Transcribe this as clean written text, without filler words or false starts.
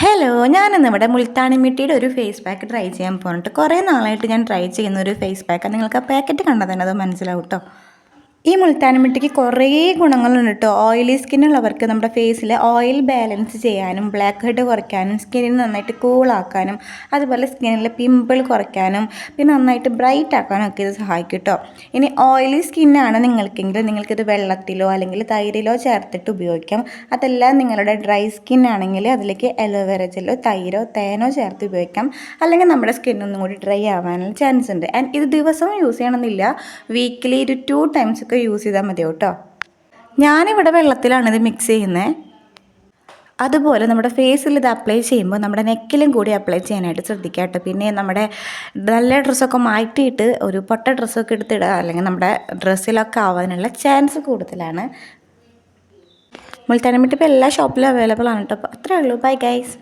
Hello, ഞാനിന്ന് ഇവിടെ മുൾത്താണിമിട്ടിയുടെ ഒരു ഫേസ് പാക്ക് ട്രൈ ചെയ്യാൻ പോകുന്നുണ്ട്. കുറേ നാളായിട്ട് ഞാൻ ട്രൈ ചെയ്യുന്ന ഒരു ഫേസ് പാക്ക്. നിങ്ങൾക്ക് ആ പാക്കറ്റ് കണ്ടാൽ തന്നെ അത് മനസ്സിലാവും കേട്ടോ. ഈ മുൾത്താണിമിട്ടിക്ക് കുറേ ഗുണങ്ങളുണ്ട് കേട്ടോ. ഓയിലി സ്കിന്നുള്ളവർക്ക് നമ്മുടെ ഫേസിൽ ഓയിൽ ബാലൻസ് ചെയ്യാനും ബ്ലാക്ക് ഹെഡ് കുറയ്ക്കാനും സ്കിന്നിന് നന്നായിട്ട് കൂളാക്കാനും അതുപോലെ സ്കിന്നിലെ പിമ്പിൾ കുറയ്ക്കാനും പിന്നെ നന്നായിട്ട് ബ്രൈറ്റ് ആക്കാനും ഒക്കെ ഇത് സഹായിക്കും കേട്ടോ. ഇനി ഓയിലി സ്കിന്നാണ് നിങ്ങൾക്കെങ്കിൽ നിങ്ങൾക്കിത് വെള്ളത്തിലോ അല്ലെങ്കിൽ തൈരിലോ ചേർത്തിട്ട് ഉപയോഗിക്കാം. അതല്ല നിങ്ങളുടെ ഡ്രൈ സ്കിൻ ആണെങ്കിൽ അതിലേക്ക് അലോവേറ ജെല്ലോ തൈരോ തേനോ ചേർത്ത് ഉപയോഗിക്കാം. അല്ലെങ്കിൽ നമ്മുടെ സ്കിന്നൊന്നും കൂടി ഡ്രൈ ആവാനുള്ള ചാൻസ് ഉണ്ട്. ആൻഡ് ഇത് ദിവസവും യൂസ് ചെയ്യണമെന്നില്ല, വീക്കിലി ഒരു 2 ടൈംസ് ഒക്കെ യൂസ് ചെയ്താൽ മതി കേട്ടോ. ഞാനിവിടെ വെള്ളത്തിലാണ് ഇത് മിക്സ് ചെയ്യുന്നത്. അതുപോലെ നമ്മുടെ ഫേസിൽ ഇത് അപ്ലൈ ചെയ്യുമ്പോൾ നമ്മുടെ നെക്കിലും കൂടി അപ്ലൈ ചെയ്യാനായിട്ട് ശ്രദ്ധിക്കുക കേട്ടോ. പിന്നെ നമ്മുടെ നല്ല ഡ്രസ്സൊക്കെ മാറ്റിയിട്ട് ഒരു പൊട്ട ഡ്രസ്സൊക്കെ എടുത്തിടുക, അല്ലെങ്കിൽ നമ്മുടെ ഡ്രസ്സിലൊക്കെ ആവാനുള്ള ചാൻസ് കൂടുതലാണ്. മുൾത്താനി മിട്ടി ഇപ്പോൾ എല്ലാ ഷോപ്പിലും അവൈലബിൾ ആണ് കേട്ടോ. അപ്പോൾ അത്രയേ ഉള്ളൂ. Bye guys.